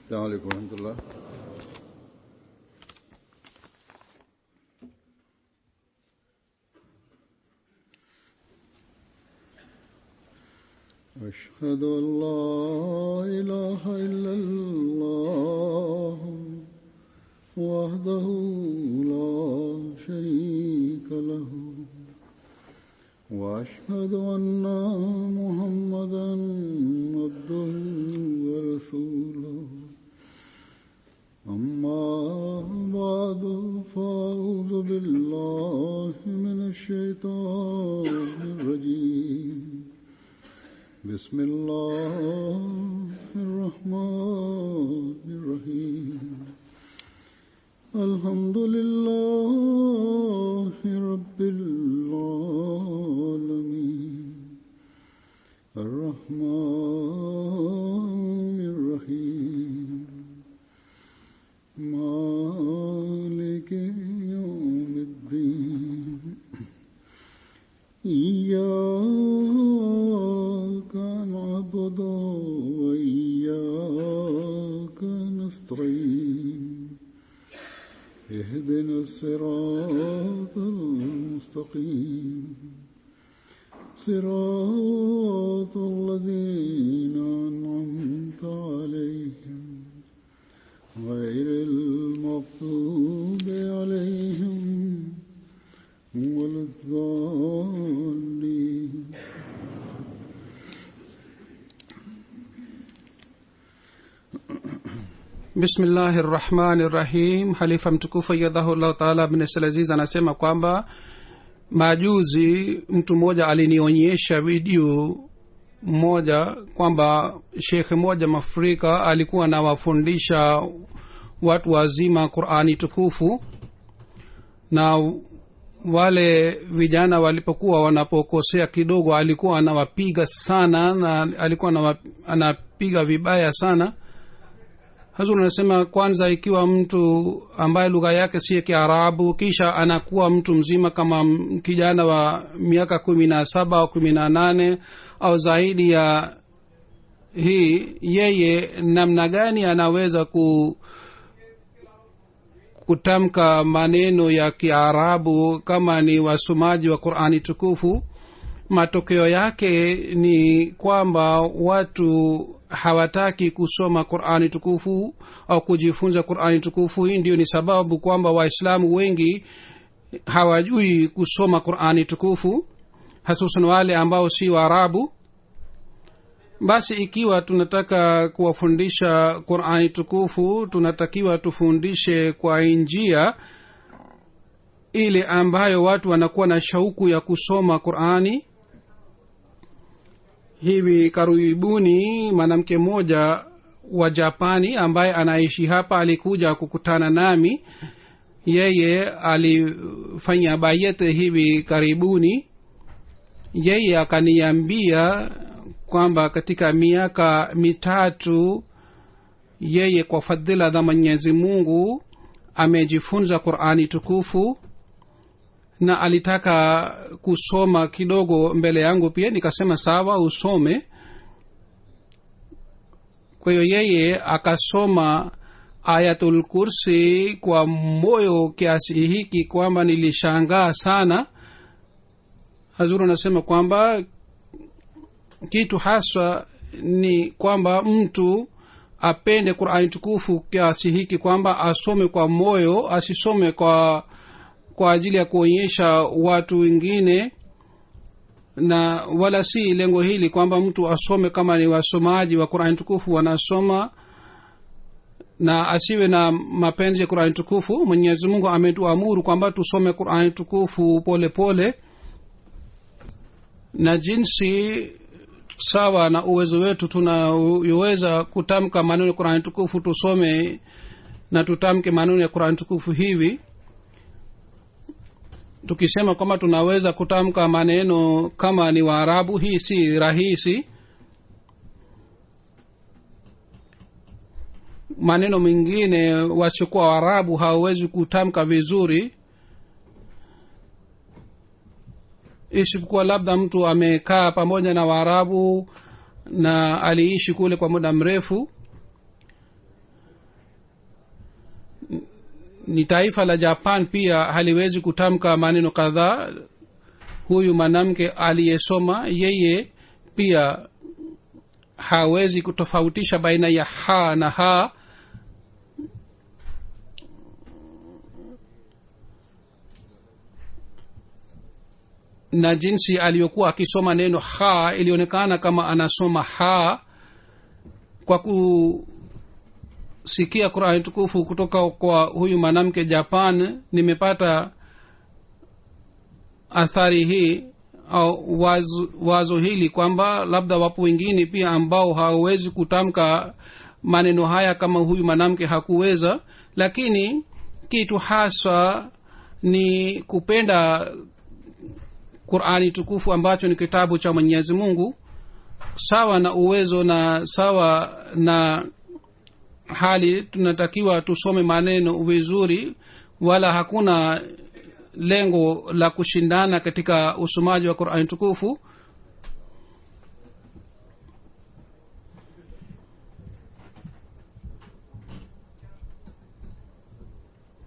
السلام عليكم ورحمة الله. أشهد أن لا إله إلا الله وحده لا شريك له وأشهد أن محمدا عبده ورسوله أما بعد فأعوذ بالله من الشيطان الرجيم بسم الله الرحمن الرحيم الحمد لله رب العالمين الرحمن الرحيم مالك يوم الدين إياك نعبد وإياك نستعين اهدنا الصراط المستقيم صراط الذين أنعمت عليهم غير المغضوب عليهم ولا الضالين. Bismillahirrahmanirrahim. Halifa mtukufu ayyadhahullahu ta'ala bin Salaziz anasema kwamba majuzi mtu mmoja alinionyesha video moja kwamba shekhe moja Mafrika alikuwa anawafundisha watu wazima Qur'ani tukufu, na wale vijana walipokuwa wanapokosea kidogo alikuwa anawapiga sana na alikuwa anapiga vibaya sana. Hazur anasema kwanza, ikiwa mtu ambaye lugha yake si Kiarabu kisha anakuwa mtu mzima kama kijana wa miaka 17 au 18 au zaidi ya hii, yeye namna gani anaweza kutamka maneno ya Kiarabu kama ni wasomaji wa Qur'ani tukufu? Matokeo yake ni kwamba watu hawataki kusoma Qur'ani tukufu au kujifunza Qur'ani tukufu. Hii ndio ni sababu kwamba Waislamu wengi hawajui kusoma Qur'ani tukufu, hususan wale ambao si Waarabu. Basi ikiwa tunataka kuwafundisha Qur'ani tukufu, tunatakiwa tufundishe kwa njia ile ambayo watu wanakuwa na shauku ya kusoma Qur'ani. Hivi karibuni mwanamke mmoja wa Japani ambaye anaishi hapa alikuja kukutana nami. Yeye alifanya bayete hivi karibuni. Yeye akaniambia kwamba katika miaka mitatu yeye kwa fadhila za Mwenyezi Mungu amejifunza Qur'ani tukufu, na alitaka kusoma kidogo mbele yangu pia. Nikasema sawa, usome. Kwa hiyo yeye akasoma Ayatul Kursi kwa moyo kiasi hiki kwamba nilishangaa sana. Hazuru anasema kwamba kitu haswa ni kwamba mtu apende Qur'ani tukufu kiasi hiki kwamba asome kwa moyo, asisome kwa ajili ya kuonyesha watu wengine, na wala si lengo hili kwamba mtu asome kama ni wasomaji wa Qur'ani tukufu wanasoma, na asiwe na mapenzi ya Qur'ani tukufu. Mwenyezi Mungu ametuamuru kwamba tusome Qur'ani tukufu pole pole, na jinsi sawa na uwezo wetu tunaweza kutamka maneno ya Qur'ani tukufu, tusome na tutamke maneno ya Qur'ani tukufu hivi. Tukisema kama tunaweza kutamka maneno kama ni Waarabu, hii si rahisi. Maneno mengine wasiokuwa Waarabu hawawezi kutamka vizuri. isipokuwa labda mtu amekaa pamoja na Waarabu na aliishi kule kwa muda mrefu. ni taifa la japan pia haliwezi kutamka maneno kadhaa. Huyu mwanamke aliyesoma yeye pia hawezi kutofautisha baina ya ha na ha. Na jinsi aliyokuwa akisoma neno ha ilionekana kama anasoma ha. Kwa kusikia Qur'an tukufu kutoka kwa huyu mwanamke Japan, nimepata athari hii au wazo hili kwamba labda wapo wengine pia ambao hawawezi kutamka maneno haya kama huyu mwanamke hakuweza, lakini kitu hasa ni kupenda Qur'ani tukufu ambacho ni kitabu cha Mwenyezi Mungu. Sawa na uwezo na sawa na hali tunatakiwa tusome maneno vizuri, wala hakuna lengo la kushindana katika usomaji wa Qur'ani tukufu.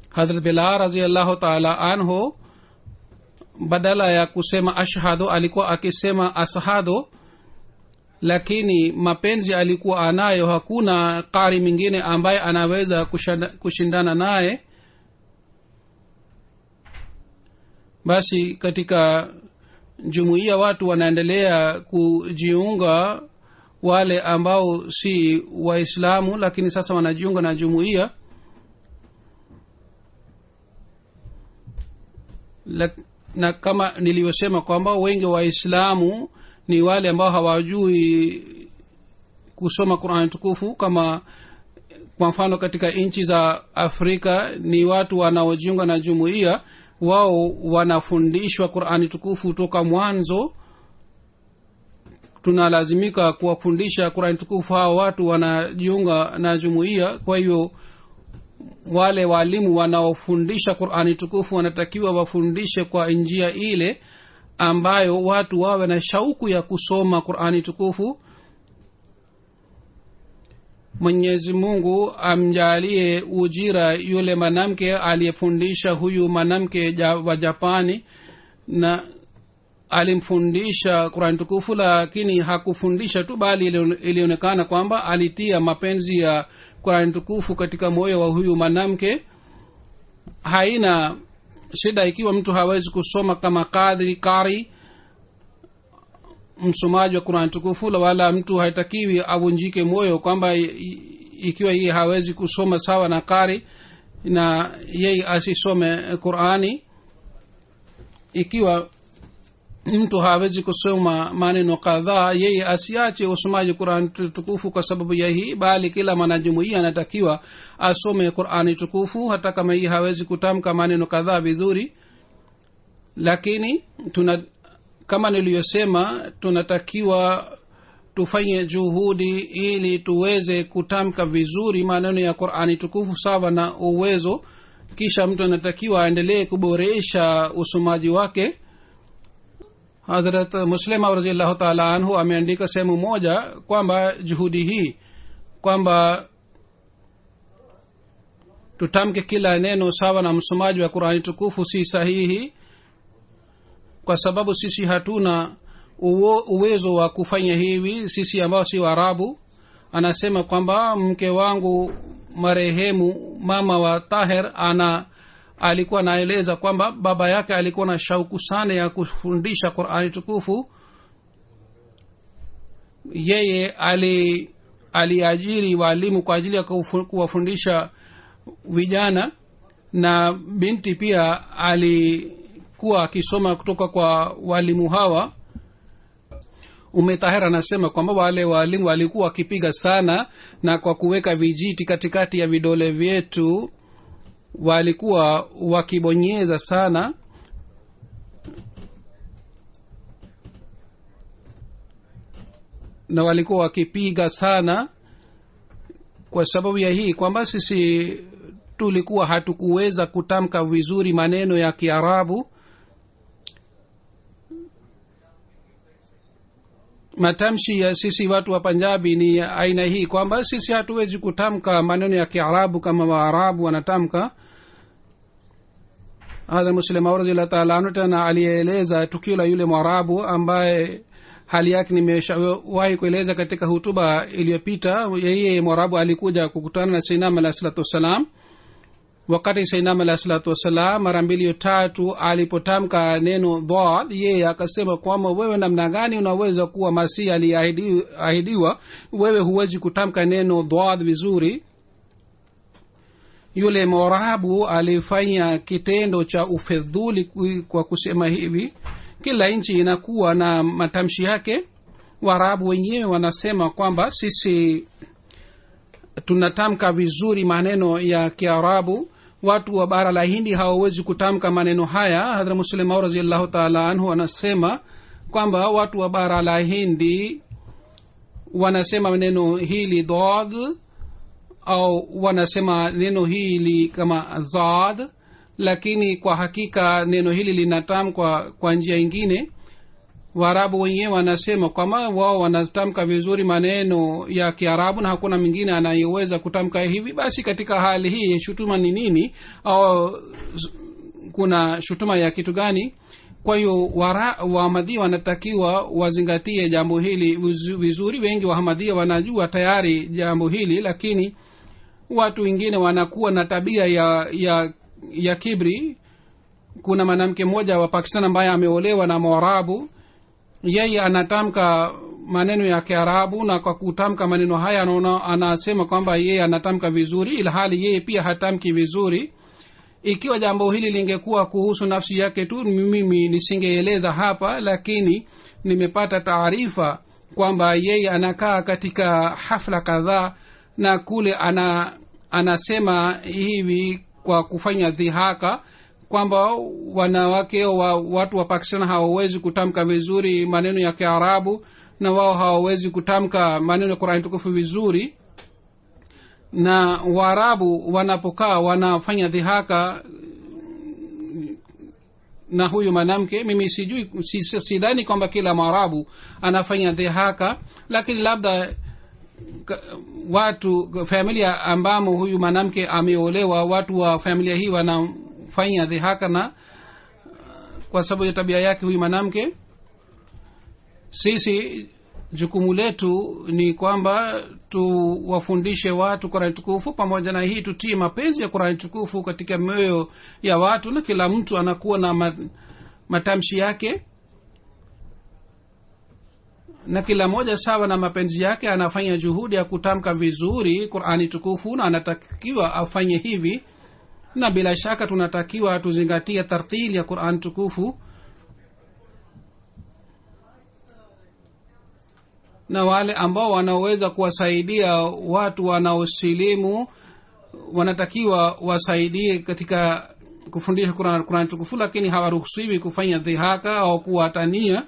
Hazrat Bilal radhiyallahu ta'ala anhu badala ya kusema ashhadu alikuwa akisema ashhadu, lakini mapenzi alikuwa anayo, hakuna qari mwingine ambaye anaweza kushindana naye. Basi katika jumuiya watu wanaendelea kujiunga, wale ambao si waislamu lakini sasa wanajiunga na jumuiya. Na kama nilivyosema kwamba wengi waislamu ni wale ambao hawajui kusoma Qur'an tukufu. Kama kwa mfano katika nchi za Afrika ni watu wanaojiunga na jumuiya, wao wanafundishwa Qur'ani tukufu toka mwanzo. Tunalazimika kuwafundisha Qur'ani tukufu hao watu wanajiunga na jumuiya. Kwa hiyo wale walimu wanaofundisha Qur'ani tukufu wanatakiwa wafundishe kwa njia ile ambayo watu wawe na shauku ya kusoma Qur'ani tukufu. Mwenyezi Mungu amjalie ujira yule mwanamke aliyefundisha huyu mwanamke wa Japani, na alimfundisha Qur'an tukufu, lakini hakufundisha tu bali ilionekana kwamba alitia mapenzi ya Qur'an tukufu katika moyo wa huyu mwanamke. Haina shida ikiwa mtu hawezi kusoma kama kari msomaji wa Qur'an tukufu, wala mtu haitakiwi avunjike moyo kwamba ikiwa yeye hawezi kusoma sawa na kari na yeye asisome Qur'ani. Ikiwa mtu hawezi kusoma maneno kadhaa, yeye asiache usomaji Qur'an tukufu kwa sababu ya hii, bali kila mwanajumuiya anatakiwa asome Qur'ani tukufu hata kama yeye hawezi kutamka maneno kadhaa vizuri. Lakini kama niliyosema, tunatakiwa tufanye juhudi ili tuweze kutamka vizuri maneno ya Qur'ani tukufu sawa na uwezo. Kisha mtu anatakiwa aendelee kuboresha usomaji wake. Hazrat Muslima radhiyallahu ta'ala anhu ameandika sehemu moja kwamba juhudi hii kwamba tutamke kila neno sawa na msomaji wa Qur'ani tukufu si sahihi, kwa sababu sisi hatuna uwezo wa kufanya hivi, sisi ambao si Waarabu. Anasema kwamba mke wangu marehemu mama wa Tahir alikuwa naeleza kwamba baba yake alikuwa na shauku sana ya kufundisha Qur'ani tukufu. Yeye aliajiri walimu kwa ajili ya kuwafundisha vijana, na binti pia alikuwa akisoma kutoka kwa walimu hawa. Tahir anasema kwamba wale walimu walikuwa wakipiga sana, na kwa kuweka vijiti katikati ya vidole vyetu walikuwa wakibonyeza sana. Na walikuwa wakipiga sana kwa sababu ya hii kwamba sisi tulikuwa hatukuweza kutamka vizuri maneno ya Kiarabu. matamshi ya sisi watu wa Punjabi ni aina hii kwamba sisi hatuwezi kutamka maneno ya Kiarabu kama Waarabu wanatamka. Hadha Muslim radhiyallahu ta'ala anhu tena alieleza tukio la yule Mwarabu ambaye hali yake nimeshawahi kueleza katika hutuba iliyopita. Yeye Mwarabu alikuja kukutana na Sayyidina alayhi salatu wasalam. Wakati Sayyidina alayhi salatu wasalam mara 2 3 alipotamka neno dhad, yeye akasema kwamba wewe namna gani unaweza kuwa Masihi aliahidiwa, wewe huwezi kutamka neno dhad vizuri. Yule Mwarabu alifanya kitendo cha ufedhuli kwa kusema hivi. Kila nchi inakuwa na matamshi yake. Waarabu wenyewe wanasema kwamba sisi tunatamka vizuri maneno ya Kiarabu. Watu wa bara la Hindi hawawezi kutamka maneno haya. Hadhrat Muslim Maud radhiyallahu ta'ala anhu anasema kwamba watu wa bara la Hindi wanasema neno hili dad au wanasema neno hili kama zad, lakini kwa hakika neno hili linatamkwa kwa njia nyingine. Waarabu wenyewe wanasema kwamba wao wanatamka vizuri maneno ya Kiarabu na hakuna mwingine anayeweza kutamka hivi. Basi katika hali hii shutuma ni nini, au kuna shutuma ya kitu gani? Kwa hiyo Waahmadiyya wanatakiwa wazingatie jambo hili vizuri. Wengi wa Ahmadiyya wanajua tayari jambo hili, lakini watu wengine wanakuwa na tabia ya kibri. Kuna mwanamke mmoja wa Pakistan ambaye ameolewa na Mwarabu. Yeye anatamka maneno ya Kiarabu, na kwa kutamka maneno haya anasema kwamba yeye anatamka vizuri, ila hali yeye pia hatamki vizuri. Ikiwa jambo hili lingekuwa kuhusu nafsi yake tu, mimi nisingeeleza hapa, lakini nimepata taarifa kwamba yeye anakaa katika hafla kadhaa na kule anasema hivi kwa kufanya dhihaka kwamba wanawake wa watu wa Pakistan hawawezi kutamka vizuri maneno ya Kiarabu, na wao hawawezi kutamka maneno ya Qur'an tukufu vizuri. Na Waarabu wanapokaa wanafanya dhihaka na huyu mwanamke. Mimi sijui, sidhani kwamba kila Mwarabu anafanya dhihaka, lakini labda watu familia ambamo huyu mwanamke ameolewa, watu wa familia hii wanafanya dhihaka na kwa sababu ya tabia yake huyu mwanamke. Sisi jukumu letu ni kwamba tuwafundishe watu Qur'an tukufu. Pamoja na hii tutie mapenzi ya Qur'an tukufu katika mioyo ya watu, na kila mtu anakuwa na matamshi yake, na kila moja sawa na mapenzi yake anafanya juhudi ya kutamka vizuri Qur'ani tukufu, na anatakiwa afanye hivi. Na bila shaka tunatakiwa tuzingatie tartili ya Qur'an tukufu, na wale ambao wanaweza kuwasaidia watu wanaosilimu wanatakiwa wasaidie katika kufundisha Qur'an tukufu, lakini hawaruhusiwi kufanya dhihaka au kuwatania.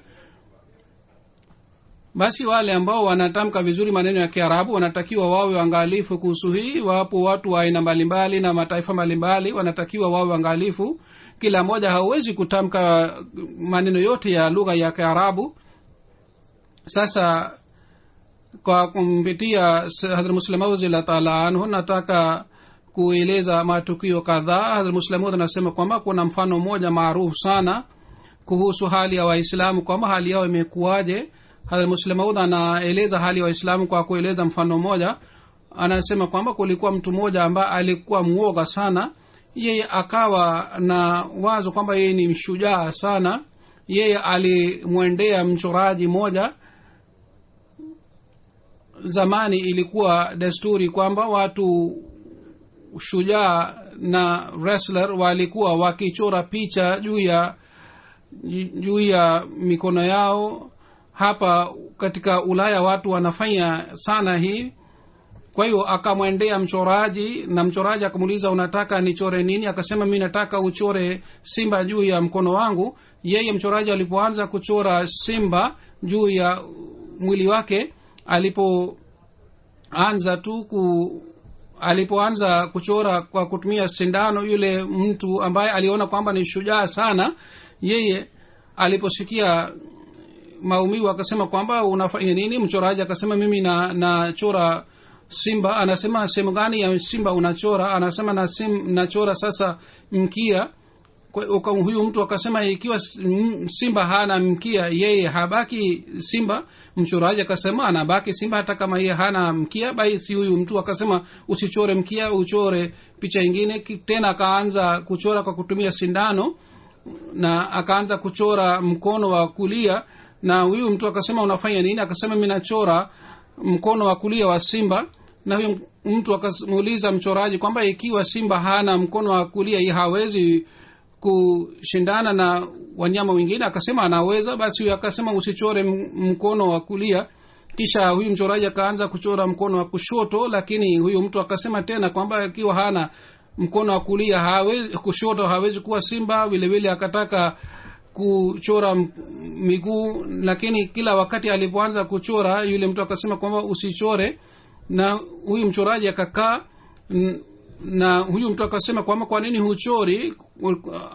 Basi wale ambao wanatamka vizuri maneno ya Kiarabu wanatakiwa wawe waangalifu kuhusu hii. Wapo watu wa aina mbalimbali na mataifa mbalimbali, wanatakiwa wawe waangalifu. Kila mmoja hawezi kutamka maneno yote ya lugha ya Kiarabu. Sasa kwa kumpitia Hadhrat Muslim Maud ta'ala anhu nataka kueleza matukio kadhaa. Hadhrat Muslim Maud anasema kwamba kuna mfano mmoja maarufu sana kuhusu hali ya Waislamu, kwamba hali yao imekuwaje. Hadhrat Muslim Maud anaeleza hali ya Waislamu kwa kueleza mfano mmoja. Anasema kwamba kulikuwa mtu mmoja ambaye alikuwa muoga sana. Yeye akawa na wazo kwamba yeye ni mshujaa sana. Yeye alimwendea mchoraji moja. Zamani ilikuwa desturi kwamba watu shujaa na wrestler walikuwa wakichora picha juu ya mikono yao. Hapa katika Ulaya watu wanafanya sana hii. Kwa hiyo akamwendea mchoraji, na mchoraji akamuuliza, unataka nichore nini? Akasema, mimi nataka uchore simba juu ya mkono wangu. Yeye mchoraji alipoanza kuchora simba juu ya mwili wake, alipoanza kuchora kwa kutumia sindano, yule mtu ambaye aliona kwamba ni shujaa sana, yeye aliposikia maumivu akasema kwamba unafanya nini? Mchoraji akasema mimi nachora simba. Anasema sehemu gani ya simba unachora? Anasema nachora sasa mkia. Huyu mtu akasema ikiwa simba hana mkia yeye habaki simba? Mchoraji akasema anabaki simba hata kama yeye hana mkia. Basi huyu mtu akasema usichore mkia, uchore picha nyingine. Tena akaanza kuchora kwa kutumia sindano na akaanza kuchora mkono wa kulia. Na huyu mtu akasema unafanya nini? Akasema mimi nachora mkono wa kulia wa simba. Na huyu mtu akamuuliza mchoraji kwamba ikiwa simba hana mkono wa kulia yeye hawezi kushindana na wanyama wengine? Akasema anaweza. Basi huyu akasema usichore mkono wa kulia. Kisha huyu mchoraji akaanza kuchora mkono wa kushoto, lakini huyu mtu akasema tena kwamba ikiwa hana mkono wa kulia hawezi kushoto hawezi kuwa simba. Vile vile akataka kuchora miguu, lakini kila wakati alipoanza kuchora yule mtu akasema kwamba usichore. Na huyu mchoraji akakaa, na huyu mtu akasema kwamba kwa nini huchori?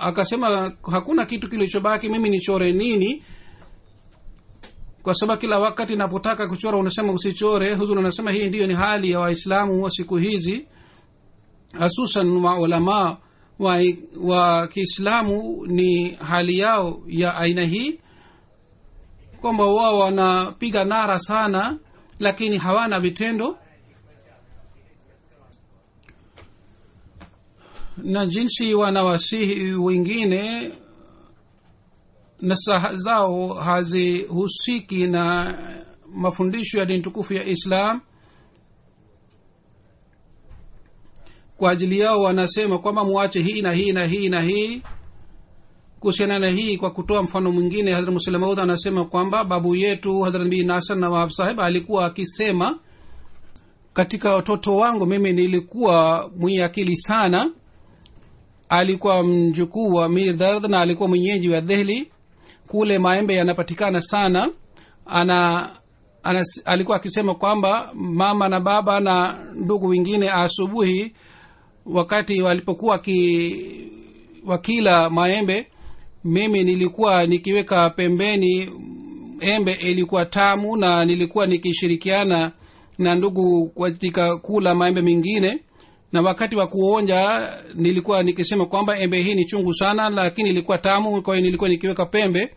Akasema hakuna kitu kilichobaki, mimi nichore nini? Kwa sababu kila wakati napotaka kuchora unasema usichore. Huzuri anasema hii ndiyo ni hali ya Waislamu wa siku hizi, hususan maulama wa Kiislamu. Ni hali yao ya aina hii kwamba wao wanapiga nara sana lakini hawana vitendo. Na jinsi wanawasihi wengine nasaha zao hazihusiki na mafundisho ya dini tukufu ya Islam. Kwa ajili yao wanasema kwamba muache hii na hii na hii na hii. Kuhusiana na hii, kwa kutoa mfano mwingine, Hazrat Musleh Maud anasema kwamba babu yetu Hazrat Nabii Nasr Nawab Sahib alikuwa akisema, katika watoto wangu mimi nilikuwa mwenye akili sana. Alikuwa mjukuu wa Mir Dard na alikuwa mwenyeji wa Delhi. Kule maembe yanapatikana sana. Alikuwa akisema kwamba mama na baba na ndugu wengine asubuhi wakati walipokuwa wakila maembe, mimi nilikuwa nikiweka pembeni embe. Ilikuwa tamu na nilikuwa nikishirikiana na ndugu katika kula maembe mengine. Na wakati wa kuonja nilikuwa nikisema kwamba embe hii ni chungu sana, lakini ilikuwa tamu, kwa hiyo nilikuwa nikiweka pembe.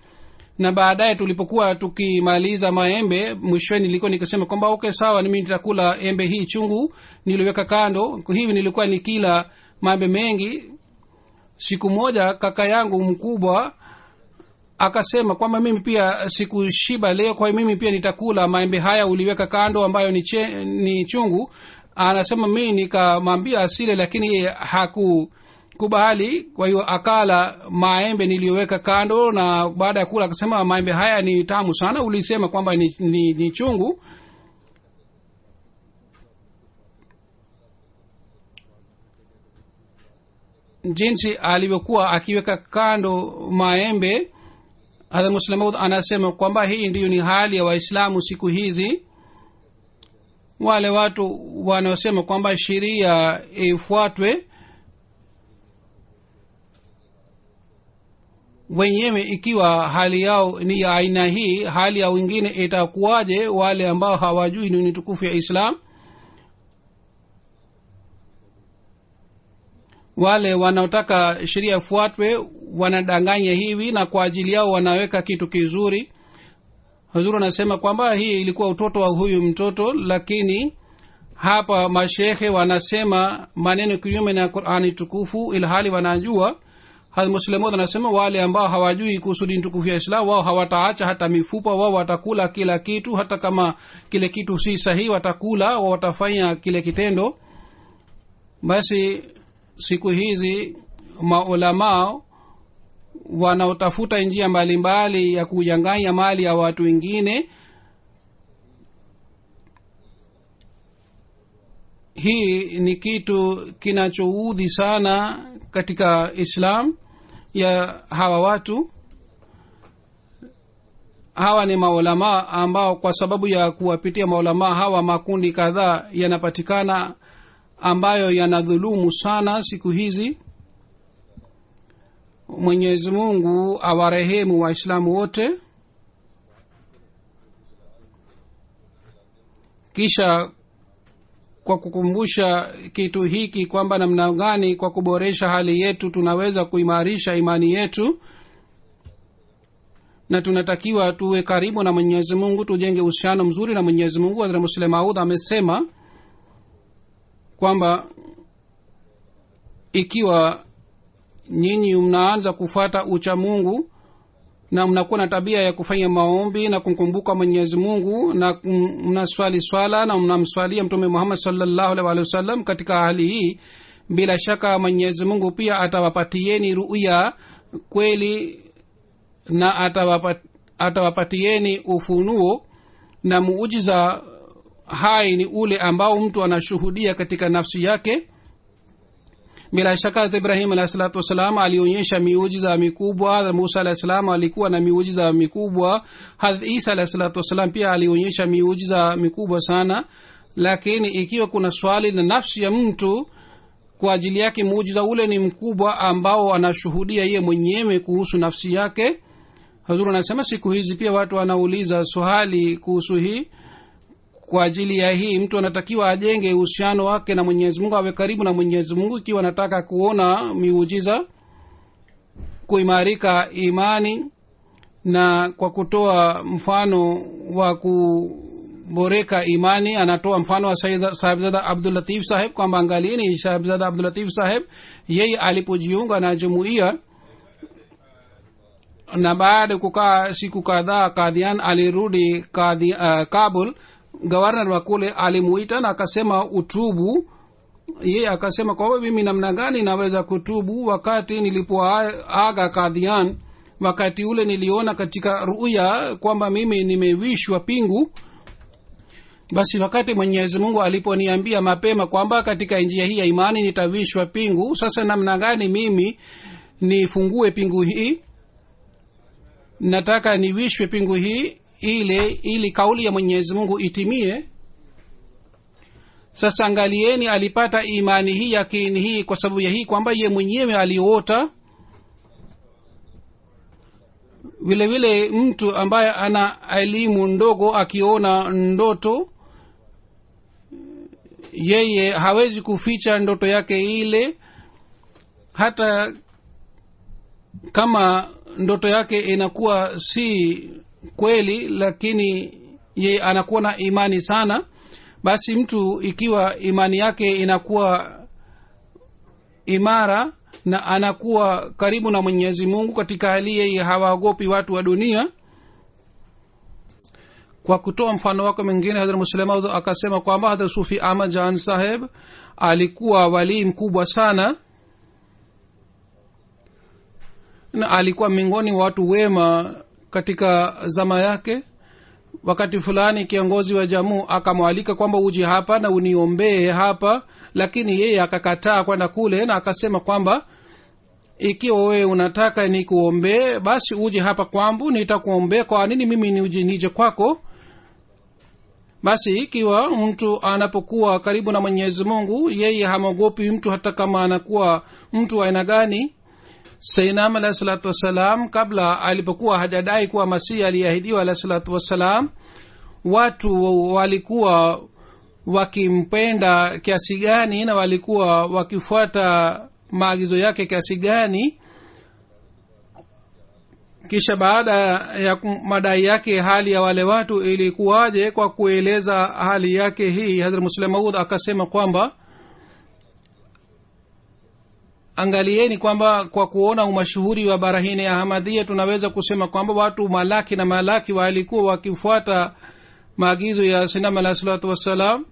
Na baadaye tulipokuwa tukimaliza maembe mwishoni nilikuwa nikisema kwamba okay sawa, mimi nitakula embe hii chungu, niliweka kando. Hivi nilikuwa nikila maembe mengi. Siku moja kaka yangu mkubwa akasema kwamba mimi pia sikushiba leo, kwa hiyo mimi pia nitakula maembe haya uliweka kando ambayo ni chungu. Anasema mimi nikamwambia asile, lakini yeye hakukubali. Kwa hiyo akala maembe niliyoweka kando, na baada ya kula akasema maembe haya ni tamu sana, ulisema kwamba ni chungu. Jinsi alivyokuwa akiweka kando maembe, Hazrat Musleh Maud anasema kwamba hii ndiyo ni hali ya Waislamu siku hizi. Wale watu wanaosema kwamba sheria ifuatwe wenyewe, ikiwa hali yao ni ya aina hii, hali ya wengine itakuwaje? Wale ambao hawajui ni tukufu ya Islam, wale wanaotaka sheria ifuatwe wanadanganya hivi, na kwa ajili yao wanaweka kitu kizuri. Huzuru anasema kwamba hii ilikuwa utoto wa huyu mtoto, lakini hapa mashehe wanasema maneno kinyume na Qur'ani tukufu ilhali wanajua. Hazrat Musleh Maud anasema wale ambao hawajui kuhusu dini tukufu ya Islam, wao hawataacha hata mifupa, wao watakula kila kitu, hata kama kile kitu si sahihi watakula, wao watafanya kile kitendo. Basi siku hizi maulama wanaotafuta njia mbalimbali ya kujanganya mali ya watu wengine, hii ni kitu kinachoudhi sana katika Islam ya hawa watu. Hawa ni maulama ambao kwa sababu ya kuwapitia maulama hawa makundi kadhaa yanapatikana ambayo yanadhulumu sana siku hizi. Mwenyezi Mungu awarehemu Waislamu wote. kisha kwa kukumbusha kitu hiki kwamba namna gani kwa kuboresha hali yetu tunaweza kuimarisha imani yetu na tunatakiwa tuwe karibu na Mwenyezi Mungu, tujenge uhusiano mzuri na Mwenyezi Mungu. Hazrat Musleh Maud amesema kwamba ikiwa nyinyi mnaanza kufuata ucha Mungu na mnakuwa na tabia ya kufanya maombi na kumkumbuka Mwenyezi Mungu na mnaswali swala na mnamswalia Mtume Muhammad sallallahu alaihi wasallam, katika hali hii bila shaka Mwenyezi Mungu pia atawapatieni ru'ya kweli na atawapatieni ufunuo, na muujiza hai ni ule ambao mtu anashuhudia katika nafsi yake. bila shaka Ibrahim alayhi salatu wasalam alionyesha miujiza mikubwa, Musa alayhi salam alikuwa na miujiza mikubwa, Hadh Isa alayhi salatu wasalam pia alionyesha miujiza mikubwa sana. Lakini ikiwa kuna swali na nafsi ya mtu kwa ajili yake muujiza ule ni mkubwa ambao anashuhudia yeye mwenyewe kuhusu nafsi yake. Hazur anasema siku hizi pia watu wanauliza swali kuhusu hii. Kwa ajili ya hii mtu anatakiwa ajenge uhusiano wake na Mwenyezi Mungu, awe karibu na Mwenyezi Mungu ikiwa anataka kuona miujiza, kuimarika imani. Na kwa kutoa mfano wa kuboreka imani, anatoa mfano wa Sahibzada Abdul Latif Saheb kwamba angalieni Sahibzada Abdul Latif Saheb, yeye alipojiunga na jumuiya na baada kukaa siku kadhaa Qadian, alirudi Kabul. Governor wa kule alimuita na akasema utubu. Yeye akasema kwa mimi namna gani naweza kutubu wakati nilipoaga Qadian, wakati ule niliona katika ruya kwamba mimi nimevishwa pingu. Basi wakati Mwenyezi Mungu aliponiambia mapema kwamba katika njia hii ya imani nitavishwa pingu, sasa namna gani mimi nifungue pingu hii? Nataka nivishwe pingu hii ili kauli ya Mwenyezi Mungu itimie. Sasa angalieni, alipata imani hii, yakini hii kwa sababu ya hii kwamba ye mwenyewe aliota. Vile vile mtu ambaye ana elimu ndogo akiona ndoto, yeye hawezi kuficha ndoto yake ile, hata kama ndoto yake inakuwa si kweli, lakini yeye anakuwa na imani sana. Basi mtu ikiwa imani yake inakuwa imara na anakuwa karibu na Mwenyezi Mungu, katika hali yeye hawaogopi watu wa dunia. Kwa kutoa mfano wake mwingine, Hazrat Musleh Maud akasema kwamba Hazrat Sufi Ahmad Jan Saheb alikuwa wali mkubwa sana na alikuwa miongoni wa watu wema katika zama yake. Wakati fulani kiongozi wa jamu akamwalika kwamba uje hapa na uniombee hapa, lakini yeye akakataa kwenda kule na akasema kwamba ikiwa wewe unataka nikuombee basi uje hapa kwangu, nitakuombea. Kwa nini mimi nije kwako? Basi ikiwa mtu anapokuwa karibu na Mwenyezi Mungu, yeye hamogopi mtu hata kama anakuwa mtu wa aina gani. Sayyidina alayhi salatu wasalam kabla alipokuwa hajadai kuwa Masihi aliahidiwa alayhi salatu wasalam, watu walikuwa wakimpenda kiasi gani na walikuwa wakifuata maagizo yake kiasi gani. Kisha baada ya madai yake hali ya wale watu ilikuwaje? Kwa kueleza hali yake hii, Hazrat Musleh Maud akasema kwamba angalieni kwamba kwa kuona umashuhuri wa Barahini ya Ahmadiyya tunaweza kusema kwamba watu malaki na malaki walikuwa wakifuata maagizo ya Sayyidina alayhi salatu wassalam.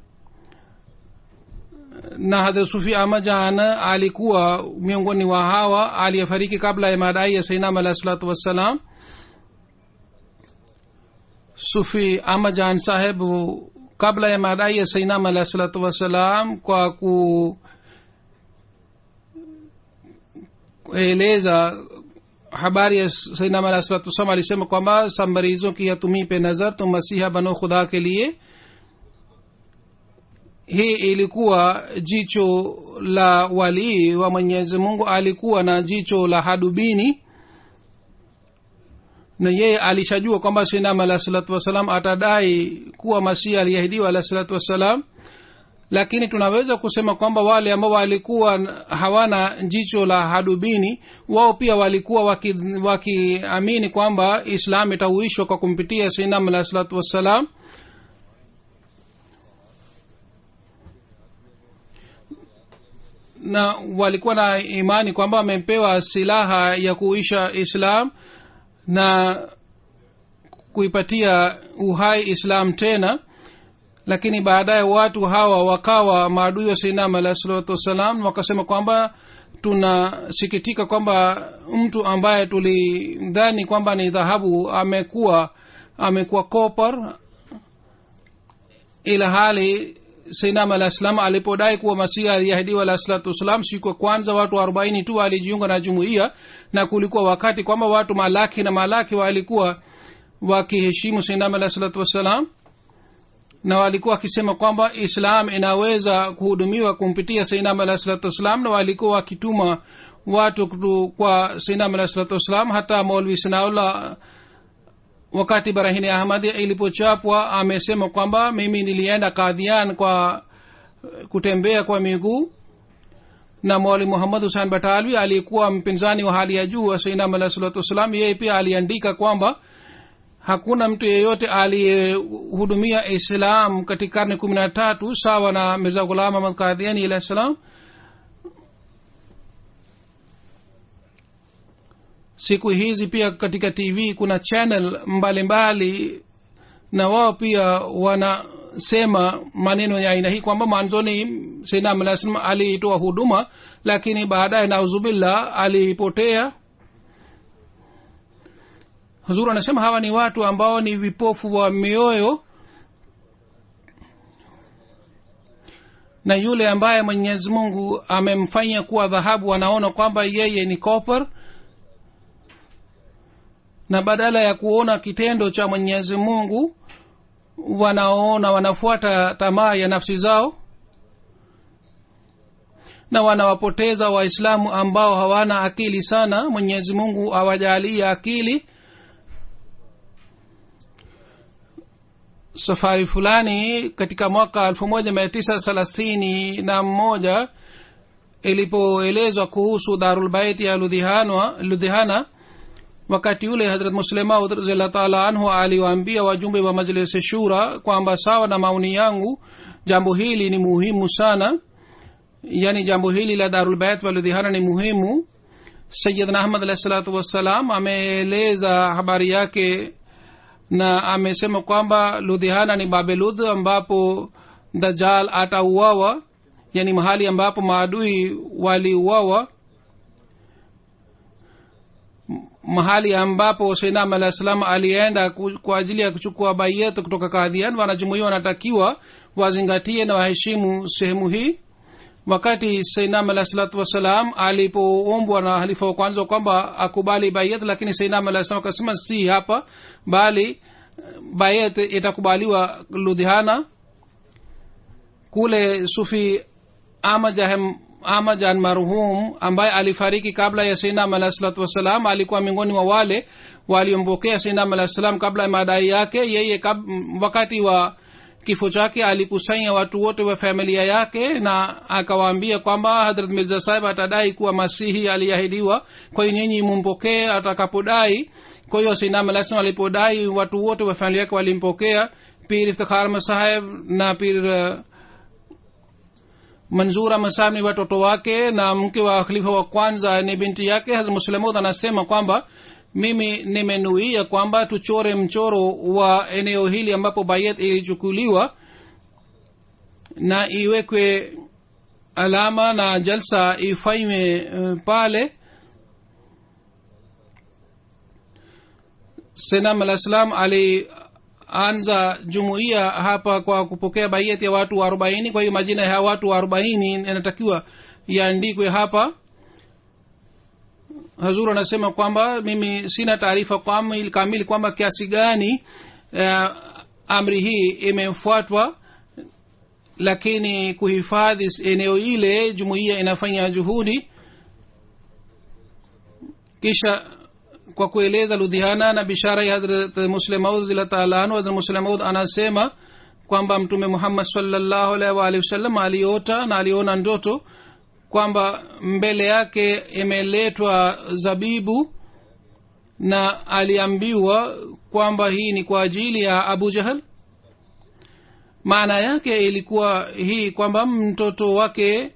Na Hazrat Sufi Ahmad Jan alikuwa miongoni wa hawa, aliyefariki kabla ya madai ya Sayyidina alayhi salatu wassalam. Sufi Ahmad Jan Saheb kabla ya madai ya Sayyidina alayhi salatu wassalam, kwa kueleza habari ya Sayyidina alayhi salatu wassalam, alisema kwamba सब मरीजों की तुम्ही पे नजर तुम मसीहा बनो खुदा के लिए. Hii ilikuwa jicho la wali wa Mwenyezi Mungu, alikuwa na jicho la hadubini. na yeye alishajua kwamba sayyidina alayhi salatu wasalam atadai kuwa masihi aliahidiwa alayhi salatu wasalam. Lakini tunaweza kusema kwamba wale ambao walikuwa hawana jicho la hadubini, wao pia walikuwa wakiamini kwamba Islam itahuishwa kwa kumpitia sayyidina alayhi salatu wasalam. Na walikuwa na imani kwamba amepewa silaha ya kuisha Islam na kuipatia uhai Islam tena. Lakini baadaye watu hawa wakawa maadui wa sayyidina alayhi salatu wasalam, wakasema kwamba tunasikitika kwamba mtu ambaye tulidhani kwamba ni dhahabu amekuwa copper, ila hali sayyidina alayhi salam alipodai kuwa masihi aliahidiwa alayhi salatu wasalam, siku ya kwanza watu 40 tu walijiunga na jumuiya, na kulikuwa wakati kwamba watu malaki walikuwa wakiheshimu sayyidina alayhi salatu wasalam, na walikuwa wakisema kwamba Islam inaweza kuhudumiwa kumpitia sayyidina alayhi salatu wasalam, na walikuwa wakituma watu kwa sayyidina alayhi salatu wasalam. Hata Maulvi Sanaullah wakati Barahini Ahmadi ilipochapwa amesema kwamba mimi nilienda Qadian kwa kutembea kwa miguu, na Maulvi Muhammad Hussain Batalwi alikuwa mpinzani wa hali ya juu wa sayyidina alayhi salatu wasalam. Yeye pia aliandika kwamba hakuna mtu yeyote aliyehudumia Islam katika karne 13 sawa na Mirza Ghulam Ahmad Qadiani alayhi salam. Siku hizi pia katika TV kuna channel mbalimbali, na wao pia wanasema maneno ya aina hii kwamba mwanzoni sayyidina alayhi salam alitoa huduma, lakini baadaye nauzubillah alipotea. Huzuru anasema hawa ni watu ambao ni vipofu wa mioyo, na yule ambaye Mwenyezi Mungu amemfanya kuwa dhahabu wanaona kwamba yeye ni copper, na badala ya kuona kitendo cha Mwenyezi Mungu wanafuata tamaa ya nafsi zao, na wanawapoteza Waislamu ambao hawana akili sana. Mwenyezi Mungu awajalie akili. Safari fulani katika mwaka 1931 ilipoelezwa kuhusu Darul Bait ya Ludhiana, wakati ule Hazrat Muslima radhiyallahu ta'ala anhu aliwaambia wajumbe wa Majlis Shura kwamba sawa na maoni yangu jambo hili ni muhimu sana, yani jambo hili la Darul Bait wa Ludhiana ni muhimu. Sayyidina Ahmad alayhi salatu wassalam ameeleza habari yake na amesema kwamba Ludhiana ni Babelud ambapo Dajjal atauawa, yani mahali ambapo maadui waliuawa, mahali ambapo sayyidina alayhi salam alienda kwa ajili ya kuchukua bayat kutoka Qadian. Wanajumuiya wanatakiwa wazingatie na waheshimu sehemu hii. Wakati sayyidina alayhi salatu wasalam alipoombwa na halifa wa kwanza kwamba akubali bayat, lakini sayyidina alayhi salam akasema si hapa, bali bayat itakubaliwa Ludhiana. Kule Sufi Ahmad marhum ambaye alifariki kabla ya sayyidina alayhi salatu wasalam alikuwa miongoni mwa wale waliompokea sayyidina alayhi salam kabla ya madai yake. Yeye wakati wa kifo chake alikusanya watu wote wa familia yake na akawaambia kwamba Hazrat Mirza Sahib atadai kuwa masihi aliahidiwa, kwa hiyo nyinyi mumpokee atakapodai. Kwa hiyo sayyidina alayhi salam alipodai watu wote wa familia yake walimpokea. Pir Iftikhar Sahib na Pir Manzura Masahib ni watoto wake, na mke wa khalifa wa kwanza ni binti yake. Hazrat Muslimud anasema kwamba mimi nimenuia kwamba tuchore mchoro wa eneo hili ambapo bayat ilichukuliwa na iwekwe alama na jalsa ifanywe pale. Sayyidina alayhi salam alianza jumuiya hapa kwa kupokea bayat ya watu 40. Kwa hiyo majina ya watu 40 yanatakiwa yaandikwe hapa. Hazur anasema kwamba mimi sina taarifa kamili kwamba kiasi gani amri hii imefuatwa, lakini kuhifadhi eneo ile jumuiya inafanya juhudi. Kisha kwa kueleza ludhiana na bishara ya Hazrat Muslim Maud radhiyallahu ta'ala anhu. Hazrat Muslim Maud anasema kwamba mtume Muhammad sallallahu alaihi wa alihi wasallam aliota na aliona ndoto kwamba mbele yake imeletwa zabibu na aliambiwa kwamba hii ni kwa ajili ya Abu Jahal. maana yake ilikuwa hii kwamba mtoto wake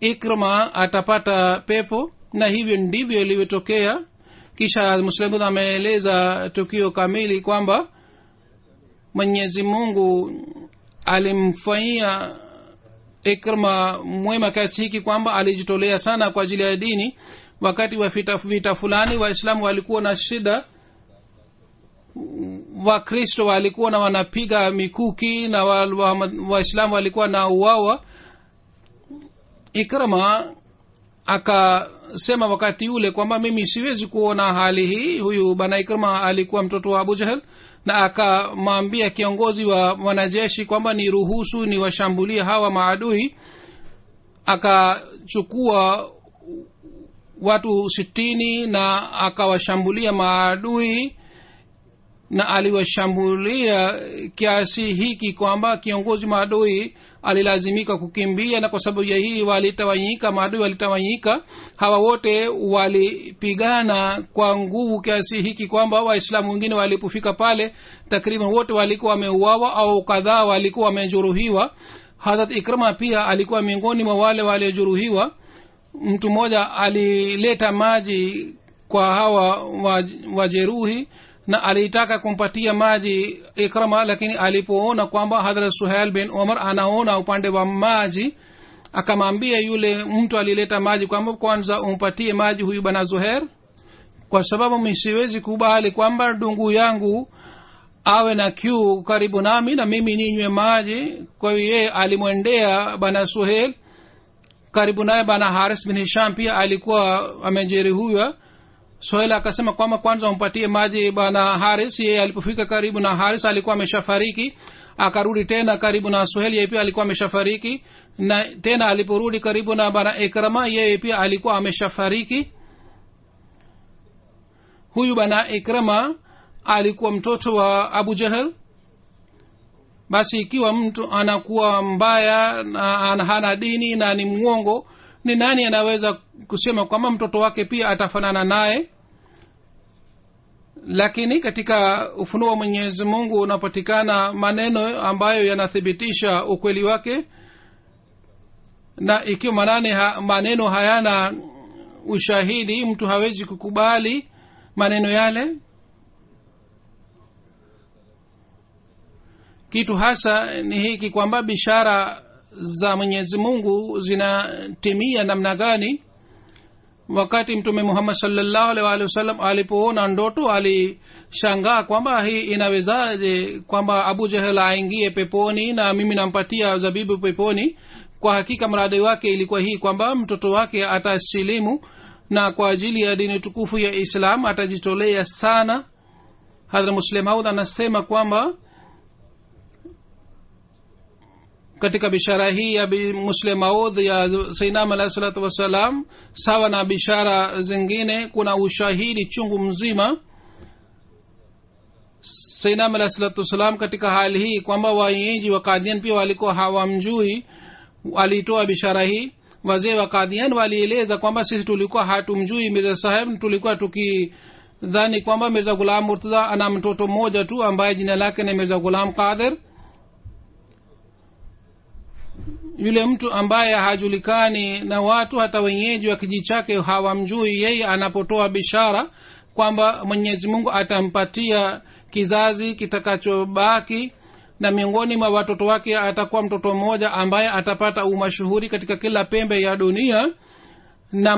Ikrima atapata pepo, na hivyo ndivyo ilivyotokea. Kisha Muslimu ameeleza tukio kamili kwamba Mwenyezi Mungu alimfanyia Ikrima mwema kiasi hiki kwamba alijitolea sana kwa ajili ya dini. Wakati wa vita fulani Waislamu walikuwa na shida, Wakristo walikuwa na wanapiga mikuki na Waislamu walikuwa na uwawa. Ikrima akasema wakati ule kwamba mimi siwezi kuona hali hii. Huyu bana Ikrima alikuwa mtoto wa Abu Jahal, na akamwambia kiongozi wa wanajeshi kwamba ni ruhusu ni washambulie hawa maadui. Akachukua watu 60 na akawashambulia maadui, na aliwashambulia kiasi hiki kwamba kiongozi maadui alilazimika kukimbia, na kwa sababu ya hii walitawanyika, maadui walitawanyika. Hawa wote walipigana kwa nguvu kiasi hiki kwamba Waislamu wengine walipofika pale takriban wote walikuwa wameuawa au kadhaa walikuwa wamejeruhiwa. Hazrat Ikrima pia alikuwa miongoni mwa wale waliojeruhiwa. Mtu mmoja alileta maji kwa hawa wajeruhi na alitaka kumpatia maji Ikrima, lakini alipoona kwamba Hazrat Suhail bin Umar anaona upande wa maji, akamwambia yule mtu alileta maji kwamba kwanza umpatie maji huyu bana Zuhair, kwa sababu mimi siwezi kubali kwamba ndugu yangu awe na kiu karibu nami na mimi ninywe maji. Kwa hiyo yeye alimwendea bana Suhail. Karibu naye bana Haris bin Hisham pia alikuwa amejeruhiwa. Suhail akasema kwamba kwanza umpatie maji bana Haris. Yeye alipofika karibu na Haris alikuwa ameshafariki. Akarudi tena karibu na Suhail, yeye pia alikuwa ameshafariki. Na tena aliporudi karibu na bana Ikrima, yeye pia alikuwa ameshafariki. Huyu bana Ikrima alikuwa mtoto wa Abu Jahal. Basi ikiwa mtu anakuwa mbaya na hana dini na ni mwongo, ni nani anaweza kusema kwamba mtoto wake pia atafanana naye? Lakini katika ufunuo wa Mwenyezi Mungu unapatikana maneno ambayo yanathibitisha ukweli wake, na ikiwa maneno hayana ushahidi, mtu hawezi kukubali maneno yale. Kitu hasa ni hiki kwamba bishara za Mwenyezi Mungu zinatimia namna gani. Wakati Mtume Muhammad sallallahu alaihi wasallam alipoona ndoto, alishangaa kwamba hii inawezaje kwamba Abu Jahal aingie peponi na mimi nampatia zabibu peponi. Kwa hakika mradi wake ilikuwa hii kwamba mtoto wake atasilimu na kwa ajili ya dini tukufu ya Islam atajitolea sana. Hazrat Muslim Maud anasema kwamba katika bishara hii ya Muslim Maud ya Sayyidina alayhi salatu wasalam, sawa na bishara zingine, kuna ushahidi chungu mzima. Sayyidina alayhi salatu wasalam katika hali hii kwamba waenyeji wa Qadian pia walikuwa hawamjui, walitoa bishara hii. Wazee wa Qadian walieleza kwamba sisi tulikuwa hatumjui Mirza Sahib, tulikuwa tukidhani kwamba Mirza Ghulam Murtaza ana mtoto mmoja tu ambaye jina lake ni Mirza Ghulam Qadir. Yule mtu ambaye hajulikani na watu, hata wenyeji wa kijiji chake hawamjui, yeye anapotoa bishara kwamba Mwenyezi Mungu atampatia kizazi kitakachobaki na miongoni mwa watoto wake atakuwa mtoto mmoja ambaye atapata umashuhuri katika kila pembe ya dunia, na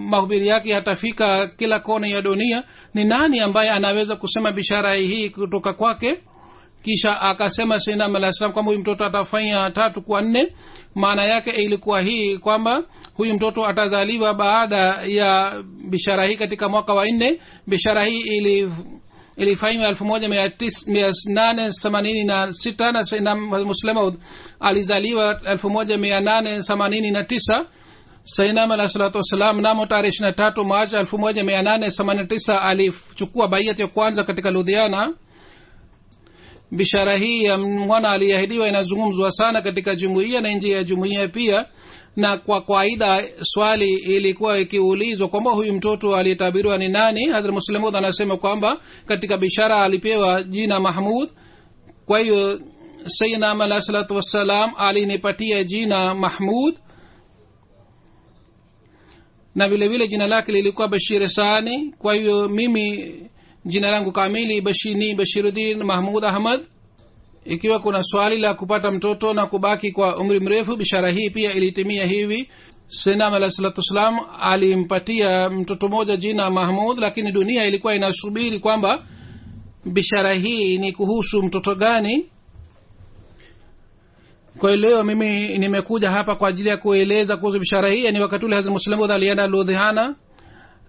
mahubiri yake yatafika kila kona ya dunia, ni nani ambaye anaweza kusema bishara hii kutoka kwake? Kisha akasema Sayyidina Malasam kwamba huyu mtoto atafanya 3 kwa 4. Maana yake ilikuwa hii kwamba huyu mtoto atazaliwa baada ya bishara hii katika mwaka wa 4. Bishara hii ilifanywa 1886 na Sayyidina Muslim Maud alizaliwa 1889. sainam alah salatu wassalam mnamo tarehe 23 Machi 1889 alichukua baiat ya kwanza katika ludhiana. Bishara hii ya mwana aliyeahidiwa inazungumzwa sana katika jumuiya na nje ya jumuiya pia, na kwa kawaida swali ilikuwa ikiulizwa kwamba huyu mtoto aliyetabiriwa ni nani. Hazrat Muslimud anasema kwamba katika bishara alipewa jina Mahmud. Kwa hiyo sayyidina alayhi salatu wassalam alinipatia jina Mahmud, na vile vile jina lake lilikuwa Bashir Sani. Kwa hiyo mimi jina langu kamili Bashiruddin Mahmud Ahmad. Ikiwa kuna swali la kupata mtoto na kubaki kwa umri mrefu, bishara hii pia ilitimia hivi. Sayyidina alayhi salatu wassalam alimpatia mtoto mmoja jina Mahmud, lakini dunia ilikuwa inasubiri kwamba bishara hii ni kuhusu mtoto gani. Kwa leo mimi nimekuja hapa kwa ajili ya kueleza kuhusu bishara hii. Ni wakati ule Hazrat Muslim alienda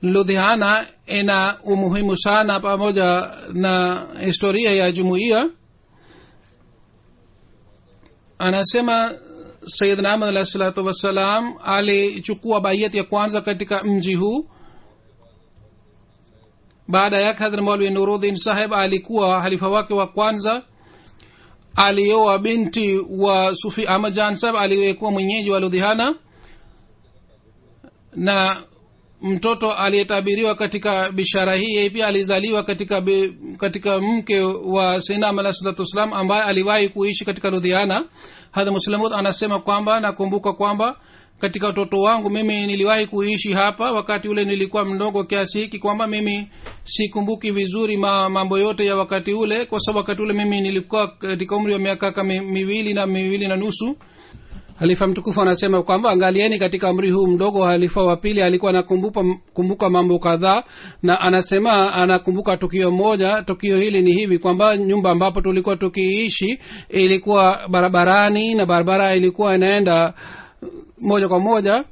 Ludhiana ina umuhimu sana pamoja na historia ya jumuiya. Anasema Sayyidina Ahmad alayhi salatu wassalam alichukua bayat ya kwanza katika mji huu. baada yake Hazrat Maulvi Nuruddin Saheb alikuwa halifa wake wa kwanza. alioa binti wa Sufi Ahmad Jan Saheb aliyekuwa mwenyeji wa Ludhiana, na mtoto aliyetabiriwa katika bishara hii pia alizaliwa katika mke wa Sayyidina Ahmad alayhi salatu wasallam ambaye aliwahi kuishi katika Ludhiana. Hadha Muslimud anasema kwamba nakumbuka kwamba katika utoto wangu mimi niliwahi kuishi hapa. Wakati ule nilikuwa mdogo kiasi hiki kwamba mimi sikumbuki vizuri mambo yote ya wakati ule, kwa sababu wakati ule mimi nilikuwa katika umri wa miaka miwili na nusu. Halifa mtukufu anasema kwamba angalieni, katika umri huu mdogo halifa wa pili alikuwa anakumbuka mambo kadhaa, na anasema anakumbuka tukio moja. Tukio hili ni hivi kwamba nyumba ambapo tulikuwa tukiishi ilikuwa barabarani, na barabara ilikuwa inaenda moja kwa moja.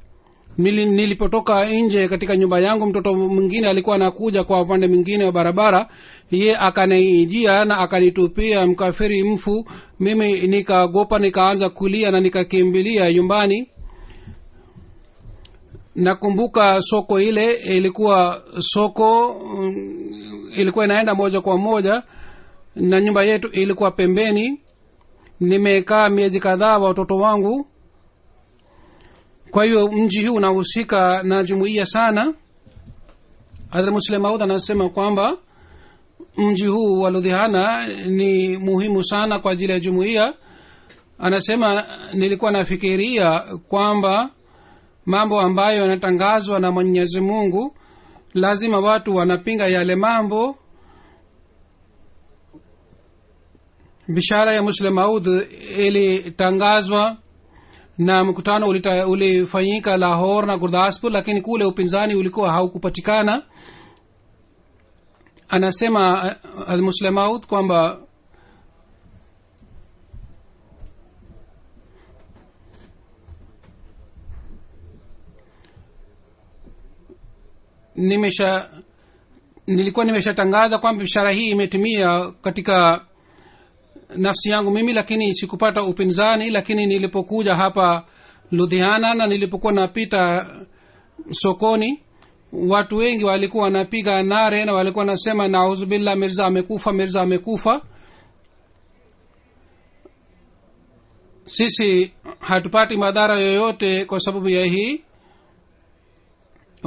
Nilipotoka nje katika nyumba yangu, mtoto mwingine alikuwa anakuja kwa upande mwingine wa barabara. Ye akanijia na akanitupia mkafiri mfu. Mimi nikagopa, nikaanza kulia na nikakimbilia nyumbani. Nakumbuka soko ile ilikuwa ilikuwa inaenda moja kwa moja na nyumba yetu ilikuwa pembeni. Nimekaa miezi kadhaa wa watoto wangu. Kwa hiyo mji huu unahusika na jumuiya sana. Hazrat Muslim Maud anasema kwamba mji huu wa Ludhiana ni muhimu sana kwa ajili ya jumuiya. Anasema nilikuwa nafikiria kwamba mambo ambayo yanatangazwa na Mwenyezi Mungu lazima watu wanapinga yale mambo. Bishara ya Muslim Maud ilitangazwa na mkutano ulifanyika Lahore na Gurdaspur, lakini kule upinzani ulikuwa haukupatikana. Anasema al-Muslim Maud kwamba nilikuwa nimeshatangaza kwamba bishara hii imetimia katika nafsi yangu mimi, lakini sikupata upinzani. Lakini nilipokuja hapa Ludhiana na nilipokuwa napita sokoni, watu wengi walikuwa wanapiga nare na walikuwa nasema nauzubillah, Mirza amekufa. Sisi hatupati madhara yoyote kwa sababu ya hii.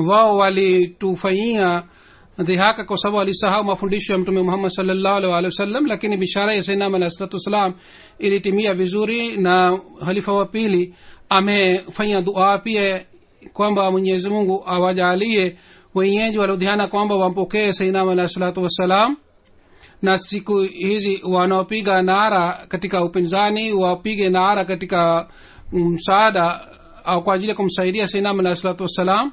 Wao walitufanyia dhihaka kwa sababu alisahau mafundisho ya Mtume Muhammad sallallahu alaihi wasallam, lakini bishara ya Sayyidina Ahmad alayhi wasallam ilitimia vizuri. Na halifa wa pili amefanya dua pia kwamba Mwenyezi Mungu awajalie wenyeji wa Ludhiana kwamba wampokee Sayyidina Ahmad alayhi wasallam. Na siku hizi wanaopiga nara katika upinzani wapige nara katika msaada au kwa ajili ya kumsaidia Sayyidina Ahmad alayhi wasallam.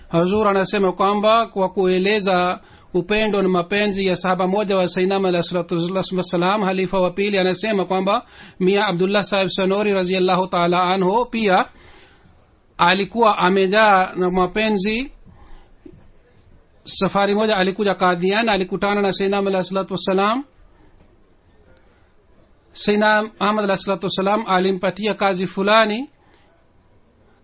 Hazur anasema kwamba kwa kueleza upendo na mapenzi ya sahaba moja wa Sayyidina Ahmad alayhi wasallam, halifa wa pili anasema kwamba Mia Abdullah Sahib Sanori radhiyallahu ta'ala anhu pia alikuwa amejaa na mapenzi. Safari moja alikuja Qadian, alikutana na Sayyidina Ahmad alayhi wasallam. Sayyidina Ahmad alayhi wasallam alimpatia kazi fulani.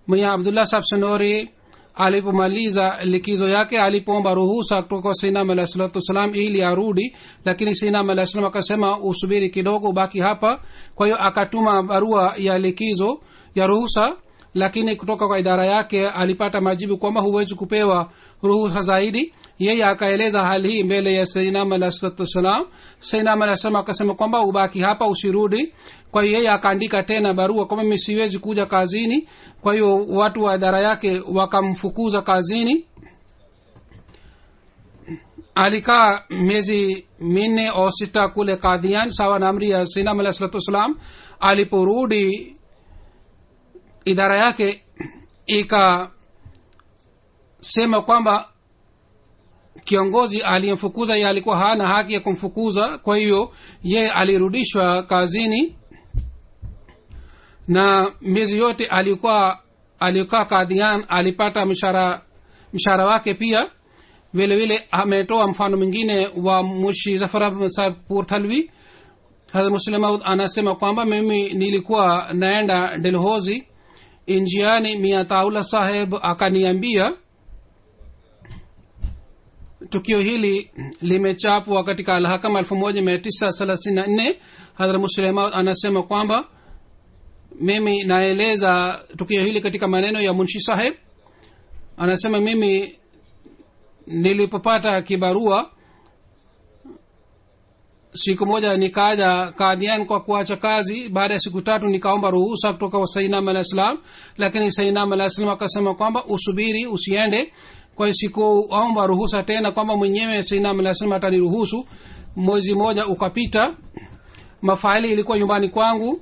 mia abdullah sahab sanori alipomaliza likizo yake alipoomba ruhusa kutoka kwa sayyidina alayhi salatu wasalam ili arudi, lakini sayyidina alayhi salam akasema usubiri kidogo, baki hapa. kwa hiyo akatuma barua ya likizo ya ruhusa, lakini kutoka kwa idara yake alipata majibu kwamba huwezi kupewa ruhusa zaidi. yeye akaeleza hali hii mbele ya sayyidina alayhi salatu wasalam. sayyidina alayhi salam akasema kwamba ubaki hapa usirudi. kwa hiyo yeye akaandika tena barua kwamba mimi siwezi kuja kazini. kwa hiyo watu wa idara yake wakamfukuza kazini. alikaa miezi 4 au 6 kule Qadian sawa na amri ya sayyidina alayhi salatu wasalam. aliporudi idara yake ikasema kwamba kiongozi aliyemfukuza yeye alikuwa hana haki ya kumfukuza. kwa hiyo yeye alirudishwa kazini, na miezi yote alikuwa Qadian alipata mshahara wake pia. vile vile ametoa mfano mwingine wa Mushi Zafar Sahib Purthalwi. Hazrat Muslim Maud anasema kwamba mimi nilikuwa naenda Delhozi, njiani Mia Taula Sahib akaniambia. tukio hili limechapwa katika Al-Hakam 1934. Hazrat Muslim Maud anasema kwamba mimi naeleza tukio hili katika maneno ya Munshi Sahib. anasema mimi nilipopata kibarua siku moja nikaja Qadian kwa kuacha kazi. baada ya siku 3 nikaomba ruhusa kutoka kwa sayyidina alayhi salam, lakini sayyidina alayhi salam akasema kwamba usubiri usiende. kwa hiyo sikuomba ruhusa tena kwamba mwenyewe sayyidina alayhi salam ataniruhusu. mwezi moja ukapita, mafaili ilikuwa nyumbani kwangu,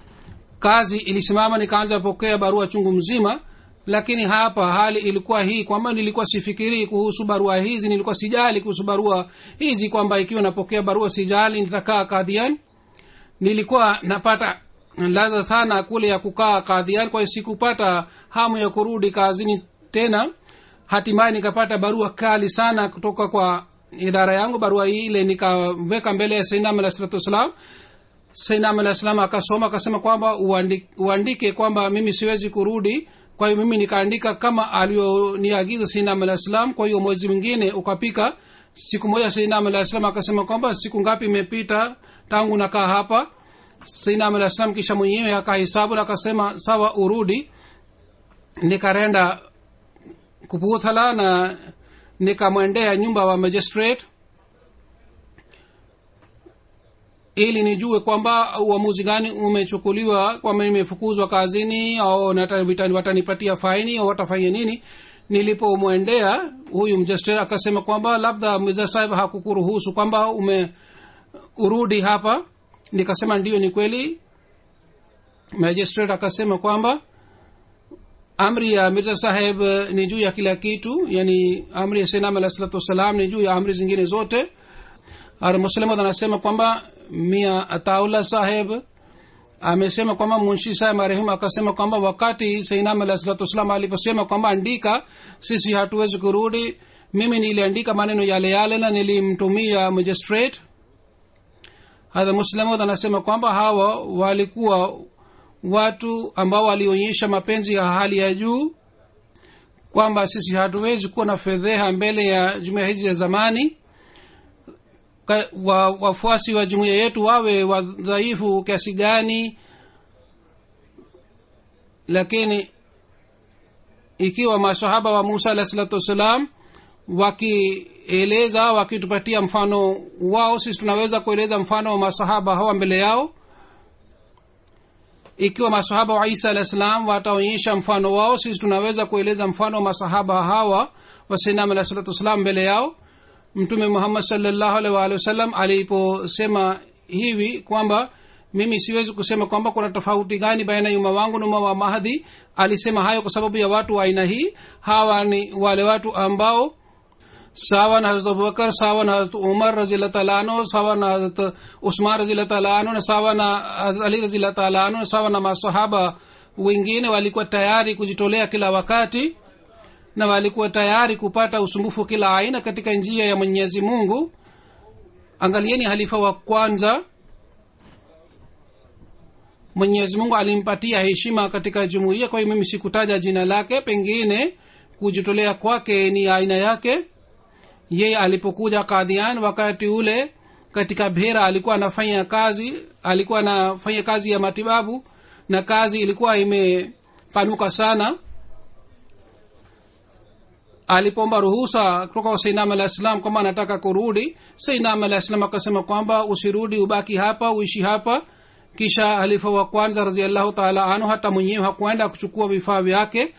kazi ilisimama, nikaanza pokea barua chungu mzima. lakini hapa hali ilikuwa hii kwamba nilikuwa sifikiri kuhusu barua hizi, nilikuwa sijali kuhusu barua hizi kwamba ikiwa napokea barua sijali nitakaa Qadian. nilikuwa napata ladha sana kule ya kukaa Qadian, kwa hiyo sikupata hamu ya kurudi kazini tena. hatimaye nikapata barua kali sana kutoka kwa idara yangu. barua ile nikaweka mbele ya sayyidina alayhi salatu wasalam. sayyidina alayhi salam akasoma akasema kwamba uandike kwamba mimi siwezi kurudi. kwa hiyo mimi nikaandika kama alioniagiza sayyidina alayhi salam. kwa hiyo mwezi mwingine ukapika. siku moja sayyidina alayhi salam akasema kwamba siku ngapi imepita tangu nakaa hapa. sayyidina alayhi salam kisha mwenyewe akahesabu na akasema sawa urudi. nikarenda Kuputhala na nikamwendea nyumba wa magistrate ili nijue kwamba uamuzi gani umechukuliwa, kwamba nimefukuzwa kazini au watanipatia faini au watafanya nini. nilipomwendea huyu magistrate akasema kwamba labda Mirza Sahib hakukuruhusu kwamba urudi hapa. nikasema ndio, ni kweli. magistrate akasema kwamba amri ya Mirza Sahib ni juu ya kila kitu, yani amri ya sayyidina alayhi salatu wasalam ni juu ya amri zingine zote. Muslim anasema kwamba Mia Ataullah Sahib amesema kwamba Munshi Sahib marehemu akasema kwamba wakati sayyidina alayhi salatu wasalam aliposema kwamba andika sisi hatuwezi kurudi, mimi niliandika maneno yale yale na nilimtumia magistrate. Muslim anasema kwamba hawa walikuwa watu ambao walionyesha mapenzi ya hali ya juu, kwamba sisi hatuwezi kuwa na fedheha mbele ya jumuiya hizi ya zamani. wafuasi wa jumuiya yetu wawe wadhaifu kiasi gani, lakini ikiwa masahaba wa Musa alayhi salatu wasalam wakieleza wakitupatia mfano wao, sisi tunaweza kueleza mfano wa masahaba hawa mbele yao. ikiwa masahaba wa Isa alayhi salam wataonyesha mfano wao, sisi tunaweza kueleza mfano wa masahaba hawa wa sayyidina alayhi salatu wasalam mbele yao. Mtume Muhammad sallallahu alaihi wasallam aliposema hivi kwamba mimi siwezi kusema kwamba kuna tofauti gani baina ya umma wangu na umma wa Mahdi, alisema hayo kwa sababu ya watu wa aina hii. hawa ni wale watu ambao sawa na Hazrat Abubakar, sawa na Hazrat Umar radhiyallahu ta'ala anhu, sawa na Hazrat Usman radhiyallahu ta'ala anhu, na sawa na Ali radhiyallahu ta'ala anhu, sawa na masahaba wengine walikuwa tayari kujitolea kila wakati na walikuwa tayari kupata usumbufu kila aina katika njia ya Mwenyezi Mungu. Angalieni halifa wa kwanza mwenyezi mungu alimpatia heshima katika jumuiya. kwa hiyo mimi sikutaja jina lake, pengine kujitolea kwake ni aina yake. yeye alipokuja Qadian wakati ule katika Bhera alikuwa anafanya kazi ya matibabu, na kazi ilikuwa imepanuka sana. Alipomba ruhusa kutoka kwa Sayyidina Alayhi Salam kwamba anataka kurudi, Sayyidina Alayhi Salam akasema kwamba usirudi, ubaki hapa, uishi hapa. kisha halifa wa kwanza radhiallahu ta'ala anhu hata mwenyewe hakuenda kuchukua vifaa vyake,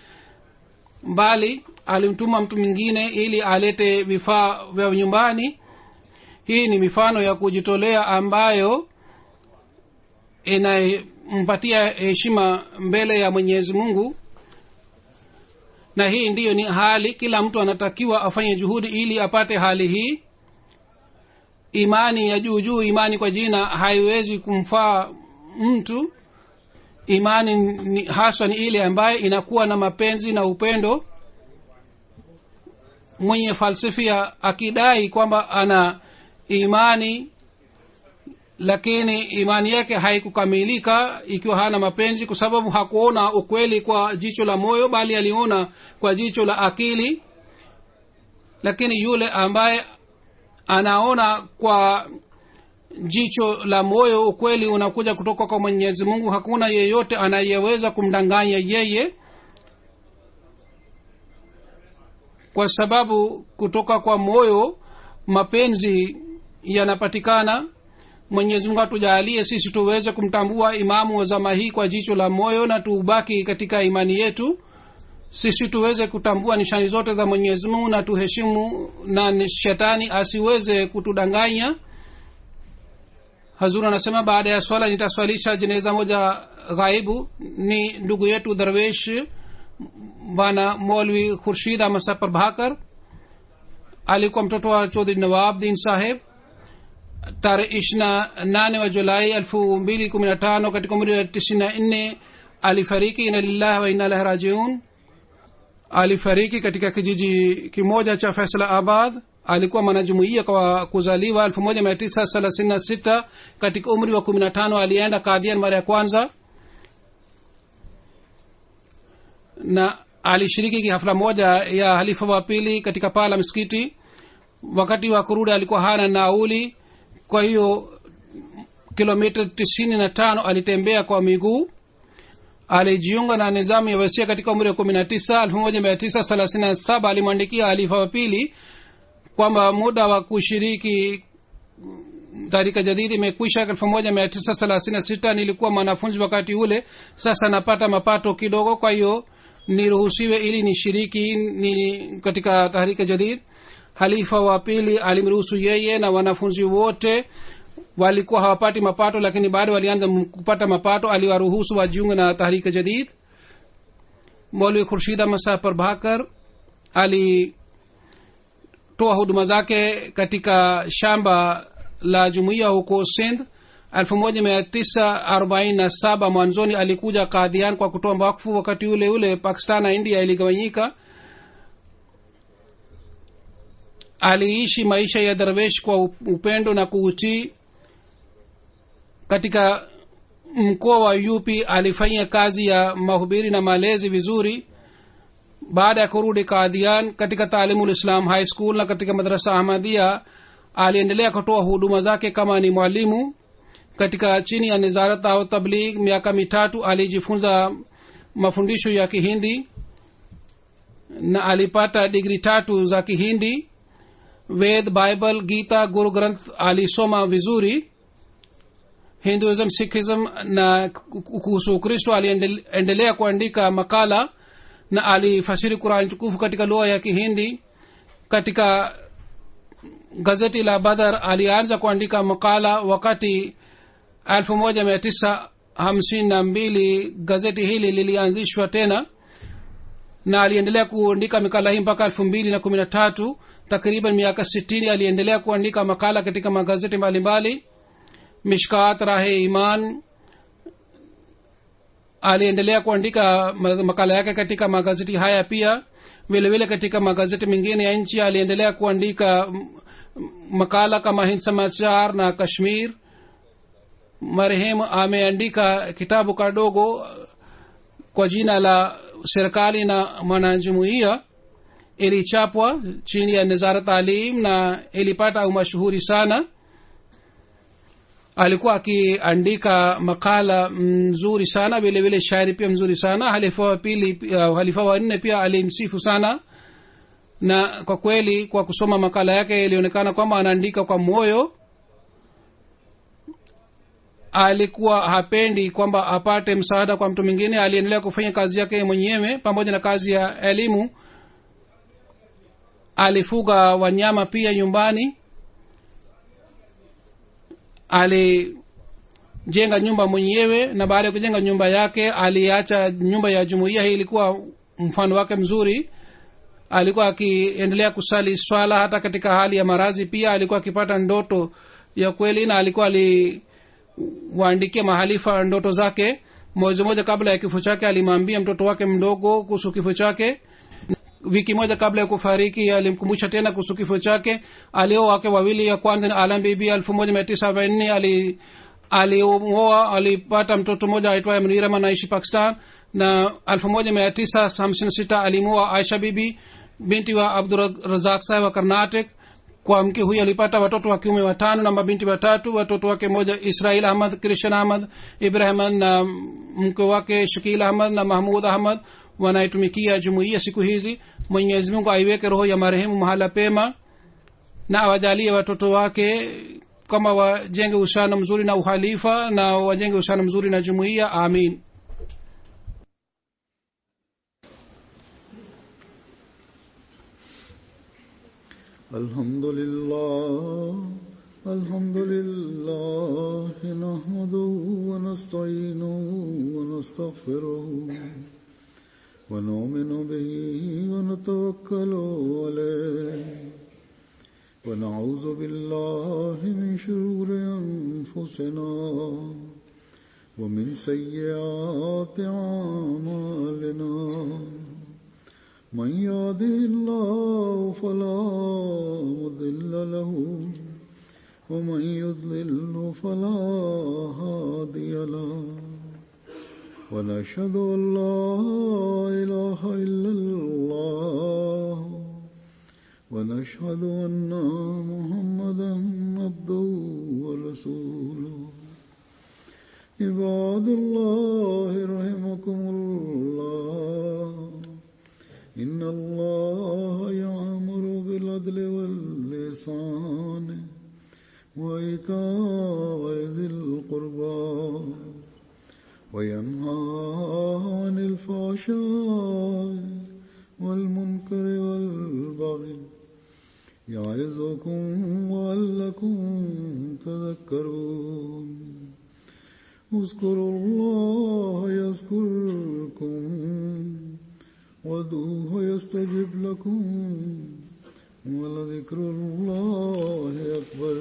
bali alimtuma mtu mwingine ili alete vifaa vya nyumbani. hii ni mifano ya kujitolea ambayo inampatia heshima mbele ya Mwenyezi Mungu, na hii ndiyo ni hali kila mtu anatakiwa afanye juhudi ili apate hali hii. Imani ya juu, imani kwa jina haiwezi kumfaa mtu. Imani hasa ni ile ambaye inakuwa na mapenzi na upendo. Mwenye falsafia akidai kwamba ana imani, lakini imani yake haikukamilika ikiwa hana mapenzi, kwa sababu hakuona ukweli kwa jicho la moyo, bali aliona kwa jicho la akili. Lakini yule ambaye anaona kwa jicho la moyo, ukweli unakuja kutoka kwa Mwenyezi Mungu. Hakuna yeyote anayeweza kumdanganya yeye, kwa sababu kutoka kwa moyo mapenzi yanapatikana. Mwenyezi Mungu atujalie sisi tuweze kumtambua imamu wa zama hii kwa jicho la moyo, na tubaki katika imani yetu. Sisi tuweze kutambua nishani zote za Mwenyezi Mungu na tuheshimu, na shetani asiweze kutudanganya. Hazur anasema baada ya swala nitaswalisha jeneza moja ghaibu. Ni ndugu yetu Darwesh bana Maulvi Khurshid Ahmad Prabhakar, alikuwa mtoto wa Chaudhry Nawab Din Saheb. Tarehe 28 wa Julai 2015 katika umri wa 94 alifariki. Inna lillahi wa inna ilaihi rajiun. Alifariki katika kijiji kimoja cha Faisalabad. Alikuwa mwanajumuiya kwa kuzaliwa 1936. Katika umri wa 15 alienda Qadian mara ya kwanza, na alishiriki hafla moja ya halifa wa pili katika pala msikiti. Wakati wa kurudi alikuwa hana nauli, kwa hiyo kilomita 95 alitembea kwa miguu. Alijiunga na nizamu ya wasia katika umri wa 19. 1937 alimwandikia halifa wa pili kwamba muda wa kushiriki tarika jadidi imekwisha. 1936 nilikuwa mwanafunzi wakati ule, sasa napata mapato kidogo, kwa hiyo niruhusiwe ili nishiriki katika tahrika jadid. Halifa wa pili alimruhusu yeye, na wanafunzi wote walikuwa hawapati mapato, lakini bado walianza kupata mapato. Aliwaruhusu wajiunge na tahrika jadid. Maulvi Khurshid Ahmad Prabhakar alitoa huduma zake katika shamba la jumuiya huko Sindh. 1947 mwanzoni alikuja Qadian kwa kutoa wakfu. Wakati ule ule Pakistan na India iligawanyika. Aliishi maisha ya darwesh kwa upendo na kuutii. Katika mkoa wa UP alifanya kazi ya mahubiri na malezi vizuri. Baada ya kurudi Qadian, katika Taalimul Islam High School na katika madrasa Ahmadiyya aliendelea kutoa huduma zake kama ni mwalimu. Katika chini ya Nizarat au Tabligh miaka 3 alijifunza mafundisho ya Kihindi na alipata degree 3 za Kihindi. Ved, Bible, Gita, Guru Granth alisoma vizuri. Hinduism, Sikhism na kuhusu Ukristo aliendelea kuandika makala, na alifasiri Qur'an tukufu katika lugha ya Kihindi. Katika gazeti la Badar alianza kuandika makala wakati 1952 gazeti hili lilianzishwa tena, na aliendelea kuandika makala hii mpaka 2013. Takriban miaka 60 aliendelea kuandika makala katika magazeti mbalimbali. Mishkat, Rahe Iman aliendelea kuandika makala yake katika magazeti haya pia. Vile vile katika magazeti mengine ya nchi aliendelea kuandika makala kama Hind Samachar na Kashmir. marehemu ameandika kitabu kadogo kwa jina la serikali na mwanajumuiya. ilichapwa chini ya Nizara Talim na ilipata umashuhuri sana. alikuwa akiandika makala mzuri sana, vile vile shairi pia mzuri sana. Halifa wa nne pia alimsifu sana, na kwa kweli kwa kusoma makala yake ilionekana kwamba anaandika kwa moyo. alikuwa hapendi kwamba apate msaada kwa mtu mwingine. aliendelea kufanya kazi yake mwenyewe pamoja na kazi ya elimu. alifuga wanyama pia nyumbani. alijenga nyumba mwenyewe, na baada ya kujenga nyumba yake aliacha nyumba ya jumuiya. hii ilikuwa mfano wake mzuri. alikuwa akiendelea kusali swala hata katika hali ya maradhi. pia alikuwa akipata ndoto ya kweli, na alikuwa aliwaandikia mahalifa ndoto zake. mwezi mmoja kabla ya kifo chake alimwambia mtoto wake mdogo kuhusu kifo chake. wiki moja kabla ya kufariki alimkumbusha tena kuhusu kifo chake. alioa wake wawili. ya kwanza ni Alam Bibi 1974 alioa, alipata mtoto mmoja aitwaye Munira, anaishi Pakistan. na 1956 alimoa Aisha Bibi binti wa Abdul Razak Sahib wa Karnatak. kwa mke huyo alipata watoto wa kiume 5 na mabinti 3. watoto wake moja Israel Ahmad, Krishan Ahmad, Ibrahim na mke wake Shakil Ahmad na Mahmud Ahmad wanaitumikia jumuiya siku hizi. Mwenyezi Mungu aiweke roho ya marehemu mahala pema na awajalie watoto wake kama wajenge uhusiano mzuri na uhalifa na wajenge uhusiano mzuri na jumuiya. Amin. Alhamdulillah nahmaduhu wa nasta'inuhu wa nastaghfiruh wa nu'minu bihi wa natawakkalu alayhi wa na'udhu billahi min shururi anfusina wa min sayyiati a'malina. من يهده الله فلا مضل له ومن يضلل فلا هادي له ونشهد أن لا إله إلا الله ونشهد أن محمدا عبده ورسوله. عباد الله رحمكم الله إن الله يأمر بالعدل والإحسان وإيتاء ذي القربى وينهى عن الفحشاء والمنكر والبغي يعظكم لعلكم تذكرون. اذكروا الله يذكركم وادعوه يستجب لكم ولذكر الله أكبر.